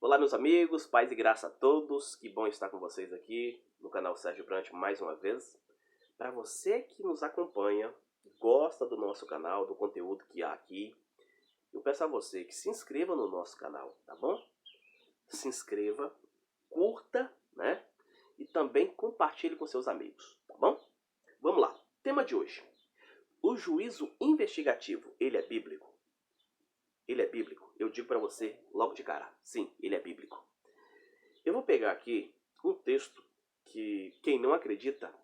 Olá, meus amigos, paz e graça a todos. Que bom estar com vocês aqui no canal Sérgio Brant mais uma vez. Para você que nos acompanha, gosta do nosso canal, do conteúdo que há aqui, eu peço a você que se inscreva no nosso canal, tá bom? Se inscreva, curta, né? E também compartilhe com seus amigos, tá bom? Vamos lá. Tema de hoje. O juízo investigativo, ele é bíblico? Ele é bíblico? Eu digo para você logo de cara, sim, ele é bíblico. Eu vou pegar aqui um texto que quem não acredita,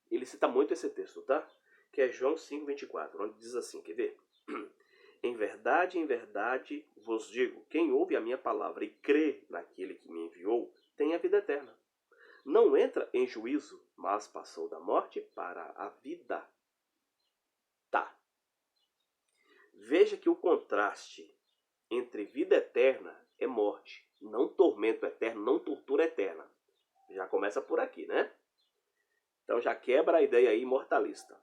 ele cita muito esse texto, tá? Que é João 5:24, onde diz assim, quer ver? Em verdade vos digo, quem ouve a minha palavra e crê naquele que me enviou, tem a vida eterna. Não entra em juízo, mas passou da morte para a vida. Tá. Veja que o contraste entre vida eterna é morte, não tormento eterno, não tortura eterna. Já começa por aqui, né? Então já quebra a ideia aí imortalista.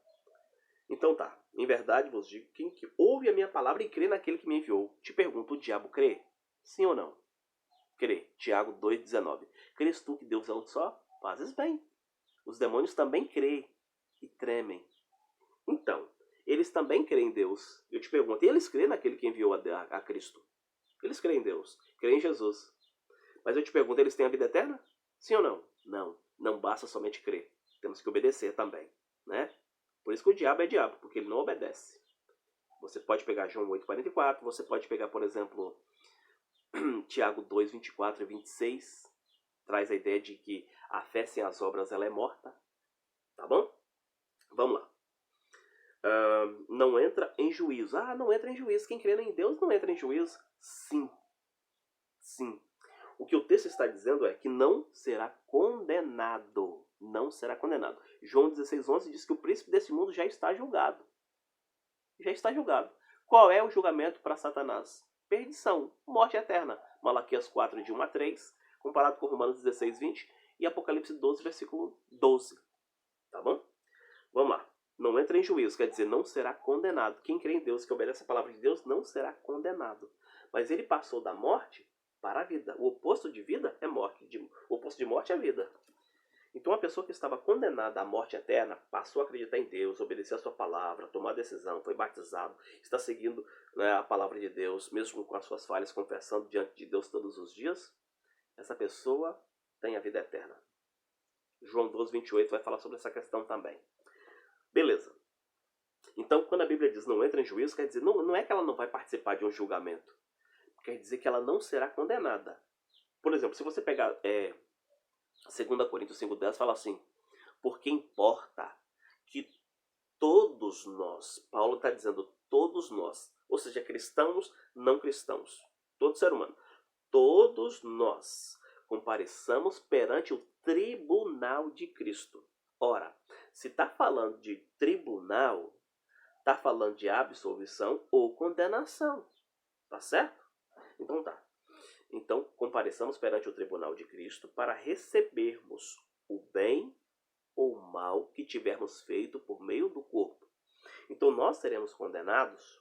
Então tá, em verdade vos digo, quem que ouve a minha palavra e crê naquele que me enviou. Te pergunto, o diabo crê? Sim ou não? Crê. Tiago 2,19. Crês tu que Deus é um só? Fazes bem. Os demônios também crêem e tremem. Então, eles também creem em Deus. Eu te pergunto, e eles creem naquele que enviou a Cristo? Eles creem em Deus, creem em Jesus. Mas eu te pergunto, eles têm a vida eterna? Sim ou não? Não, não basta somente crer. Temos que obedecer também, né? Por isso que o diabo é diabo, porque ele não obedece. Você pode pegar João 8,44, você pode pegar, por exemplo, Tiago 2,24 e 26. Traz a ideia de que a fé sem as obras ela é morta. Tá bom? Vamos lá. Não entra em juízo. Ah, não entra em juízo. Quem crê em Deus não entra em juízo. Sim. Sim. O que o texto está dizendo é que não será condenado. Não será condenado. João 16,11 diz que o príncipe desse mundo já está julgado. Já está julgado. Qual é o julgamento para Satanás? Perdição, morte eterna. Malaquias 4, de 1 a 3, comparado com Romanos 16:20 e Apocalipse 12, versículo 12. Tá bom? Vamos lá. Não entra em juízo, quer dizer, não será condenado. Quem crê em Deus, que obedece a palavra de Deus, não será condenado. Mas ele passou da morte para a vida. O oposto de vida é morte. O oposto de morte é vida. Então, uma pessoa que estava condenada à morte eterna passou a acreditar em Deus, obedecer a sua palavra, tomar a decisão, foi batizado, está seguindo, né, a palavra de Deus, mesmo com as suas falhas, confessando diante de Deus todos os dias. Essa pessoa tem a vida eterna. João 12:28 vai falar sobre essa questão também. Beleza. Então, quando a Bíblia diz não entra em juízo, quer dizer, não é que ela não vai participar de um julgamento. Quer dizer que ela não será condenada. Por exemplo, se você pegar 2 Coríntios 5,10, fala assim, porque importa que todos nós, Paulo está dizendo todos nós, ou seja, cristãos, não cristãos, todo ser humano, todos nós compareçamos perante o tribunal de Cristo. Ora, se está falando de tribunal, está falando de absolvição ou condenação, tá certo? Então tá. Então, compareçamos perante o tribunal de Cristo para recebermos o bem ou o mal que tivermos feito por meio do corpo. Então, nós seremos condenados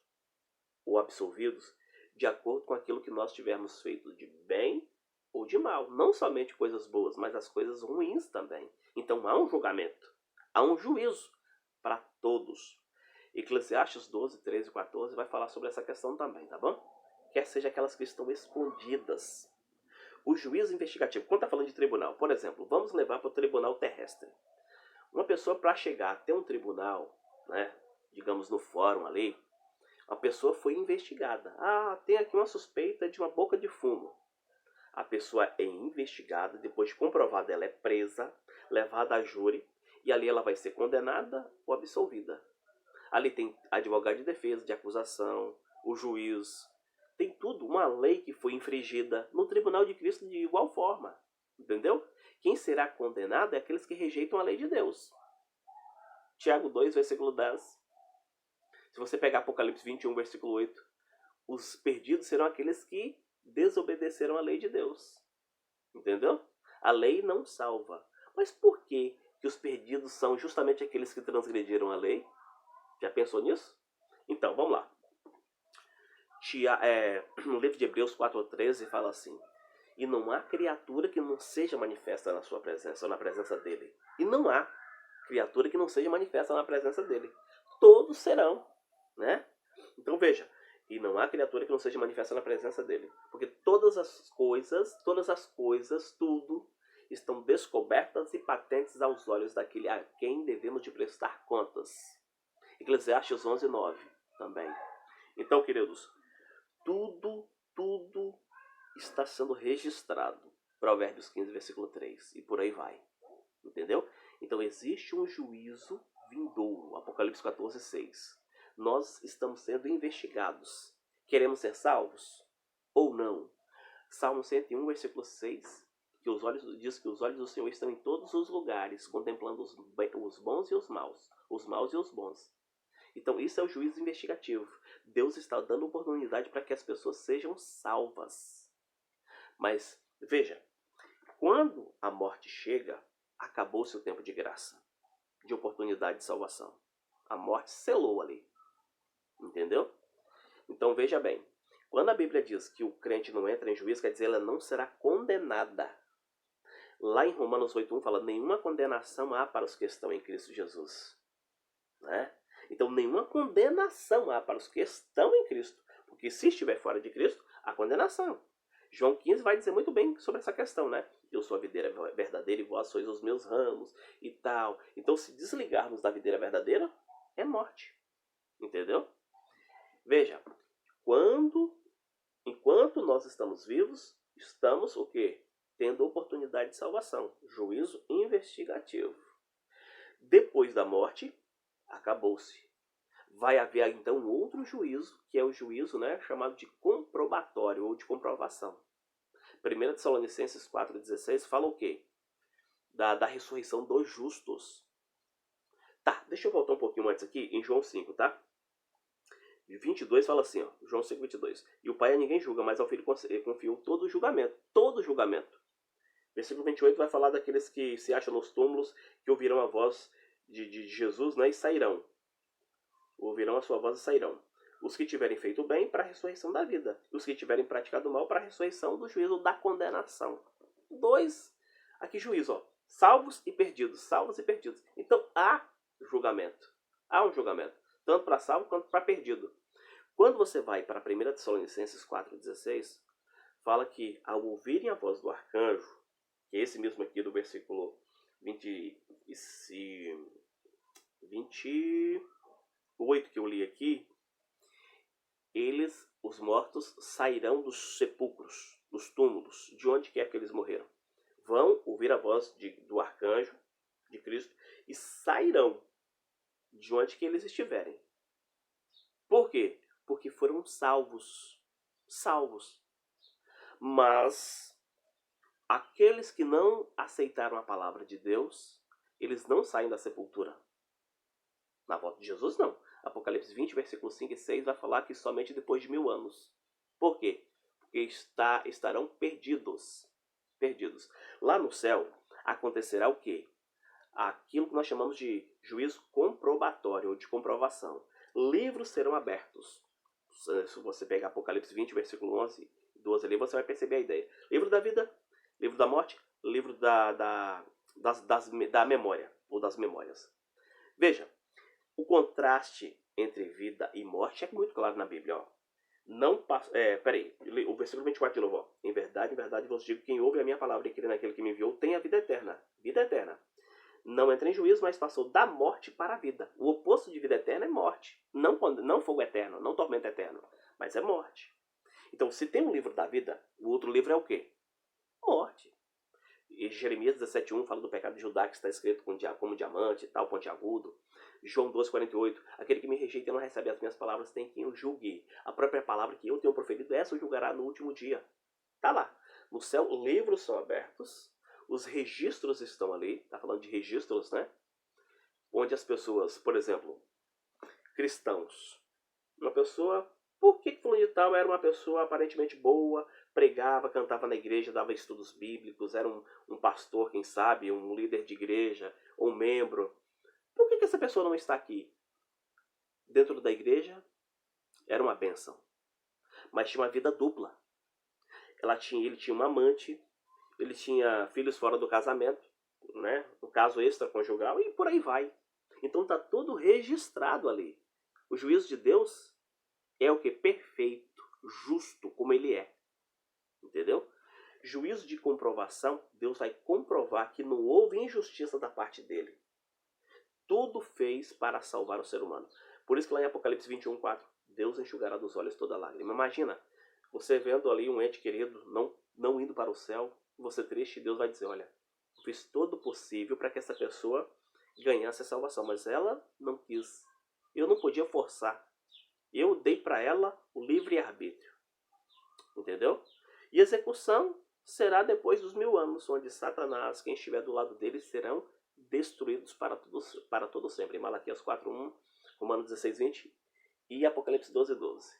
ou absolvidos de acordo com aquilo que nós tivermos feito de bem ou de mal. Não somente coisas boas, mas as coisas ruins também. Então, há um julgamento, há um juízo para todos. Eclesiastes 12, 13 e 14 vai falar sobre essa questão também, tá bom? Quer seja aquelas que estão escondidas. O juízo investigativo, quando está falando de tribunal, por exemplo, vamos levar para o tribunal terrestre. Uma pessoa, para chegar até um tribunal, né, digamos no fórum ali, a pessoa foi investigada. Ah, tem aqui uma suspeita de uma boca de fumo. A pessoa é investigada, depois de comprovada, ela é presa, levada a júri, e ali ela vai ser condenada ou absolvida. Ali tem advogado de defesa, de acusação, o juiz. Tem tudo, uma lei que foi infringida. No tribunal de Cristo de igual forma. Entendeu? Quem será condenado é aqueles que rejeitam a lei de Deus. Tiago 2, versículo 10. Se você pegar Apocalipse 21, versículo 8. Os perdidos serão aqueles que desobedeceram a lei de Deus. Entendeu? A lei não salva. Mas por que os perdidos são justamente aqueles que transgrediram a lei? Já pensou nisso? Então, vamos lá. No livro de Hebreus 4,13 fala assim, E não há criatura que não seja manifesta na sua presença, ou na presença dele. E não há criatura que não seja manifesta na presença dele. Todos serão, né? Então veja, e não há criatura que não seja manifesta na presença dele. Porque todas as coisas, tudo, estão descobertas e patentes aos olhos daquele a quem devemos de prestar contas. Eclesiastes 11:9 também. Então, queridos, tudo está sendo registrado. Provérbios 15, versículo 3. E por aí vai. Entendeu? Então existe um juízo vindouro. Apocalipse 14, 6. Nós estamos sendo investigados. Queremos ser salvos? Ou não? Salmo 101, versículo 6. Diz que os olhos do Senhor estão em todos os lugares, contemplando os bons e os maus e os bons. Então isso é o juízo investigativo. Deus está dando oportunidade para que as pessoas sejam salvas. Mas, veja, quando a morte chega, acabou-se o tempo de graça, de oportunidade de salvação. A morte selou ali. Entendeu? Então veja bem, quando a Bíblia diz que o crente não entra em juízo, quer dizer, ela não será condenada. Lá em Romanos 8:1 fala, nenhuma condenação há para os que estão em Cristo Jesus. Né? Então nenhuma condenação há para os que estão em Cristo. Porque se estiver fora de Cristo, há condenação. João 15 vai dizer muito bem sobre essa questão, né? Eu sou a videira verdadeira e vós sois os meus ramos e tal. Então se desligarmos da videira verdadeira, é morte. Entendeu? Veja, enquanto nós estamos vivos, estamos o quê? Tendo oportunidade de salvação. Juízo investigativo. Depois da morte, acabou-se. Vai haver então outro juízo, que é o juízo, né, chamado de comprobatório ou de comprovação. 1 Tessalonicenses 4,16 fala o quê? Da ressurreição dos justos. Tá, deixa eu voltar um pouquinho antes aqui, em João 5, tá? 22 fala assim, ó, João 5, 22. E o Pai a ninguém julga, mas ao Filho confiou todo o julgamento. Todo o julgamento. Versículo 28 vai falar daqueles que se acham nos túmulos, que ouvirão a voz de Jesus, né, e sairão. Ouvirão a sua voz e sairão. Os que tiverem feito bem, para a ressurreição da vida. Os que tiverem praticado mal, para a ressurreição do juízo da condenação. Dois, aqui juízo, ó. Salvos e perdidos. Salvos e perdidos. Então há julgamento. Há um julgamento. Tanto para salvo quanto para perdido. Quando você vai para 1 Tessalonicenses 4,16, fala que ao ouvirem a voz do arcanjo, que é esse mesmo aqui do versículo 28 que eu li aqui, os mortos, sairão dos sepulcros, dos túmulos, de onde quer que eles morreram. Vão ouvir a voz do arcanjo, de Cristo, e sairão de onde que eles estiverem. Por quê? Porque foram salvos. Salvos. Mas aqueles que não aceitaram a palavra de Deus, eles não saem da sepultura. Na volta de Jesus, não. Apocalipse 20, versículos 5 e 6 vai falar que somente depois de 1000 anos. Por quê? Porque estarão perdidos. Perdidos. Lá no céu, acontecerá o quê? Aquilo que nós chamamos de juízo comprobatório, ou de comprovação. Livros serão abertos. Se você pegar Apocalipse 20, versículo 11 e 12 ali, você vai perceber a ideia. Livro da vida, livro da morte, livro da memória, ou das memórias. Veja, o contraste entre vida e morte é muito claro na Bíblia. Ó. Não passa. Peraí, o versículo 24 de novo. Ó. Em verdade, vos digo, quem ouve a minha palavra e crê naquele que me enviou tem a vida eterna. Vida eterna. Não entra em juízo, mas passou da morte para a vida. O oposto de vida eterna é morte. Não fogo eterno, não tormento eterno, mas é morte. Então, se tem um livro da vida, o outro livro é o quê? Morte. E Jeremias 17:1 fala do pecado de Judá, que está escrito como diamante e tal, pontiagudo. João 12:48, aquele que me rejeita e não recebe as minhas palavras tem quem o julgue. A própria palavra que eu tenho proferido, essa o julgará no último dia. Tá lá. No céu, livros são abertos, os registros estão ali, tá falando de registros, né? Onde as pessoas, por exemplo, cristãos, uma pessoa, por que fulano de tal era uma pessoa aparentemente boa, pregava, cantava na igreja, dava estudos bíblicos, era um pastor, quem sabe, um líder de igreja, um membro. Por que essa pessoa não está aqui? Dentro da igreja, era uma bênção. Mas tinha uma vida dupla. Ele tinha uma amante, ele tinha filhos fora do casamento, né? No caso extraconjugal, e por aí vai. Então está tudo registrado ali. O juízo de Deus é o que? Perfeito, justo, como ele é. Entendeu? Juízo de comprovação, Deus vai comprovar que não houve injustiça da parte dele. Tudo fez para salvar o ser humano. Por isso que lá em Apocalipse 21:4, Deus enxugará dos olhos toda lágrima. Imagina, você vendo ali um ente querido não indo para o céu, você triste, Deus vai dizer, olha, eu fiz todo o possível para que essa pessoa ganhasse a salvação, mas ela não quis. Eu não podia forçar. Eu dei para ela o livre-arbítrio. Entendeu? E execução será depois dos 1000 anos, onde Satanás, quem estiver do lado dele, serão destruídos para todo sempre. Em Malaquias 4:1, Romanos 16:20 e Apocalipse 12:12.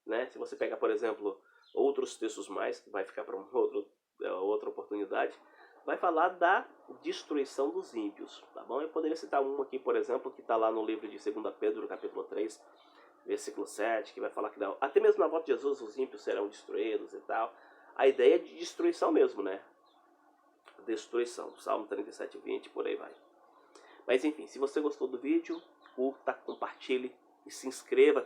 Né? Se você pegar, por exemplo, outros textos mais, que vai ficar para outra oportunidade, vai falar da destruição dos ímpios. Tá bom? Eu poderia citar um aqui, por exemplo, que está lá no livro de 2 Pedro, capítulo 3, versículo 7, que vai falar que até mesmo na volta de Jesus os ímpios serão destruídos e tal. A ideia é de destruição mesmo, né? Destruição. Salmo 37:20, por aí vai. Mas enfim, se você gostou do vídeo, curta, compartilhe e se inscreva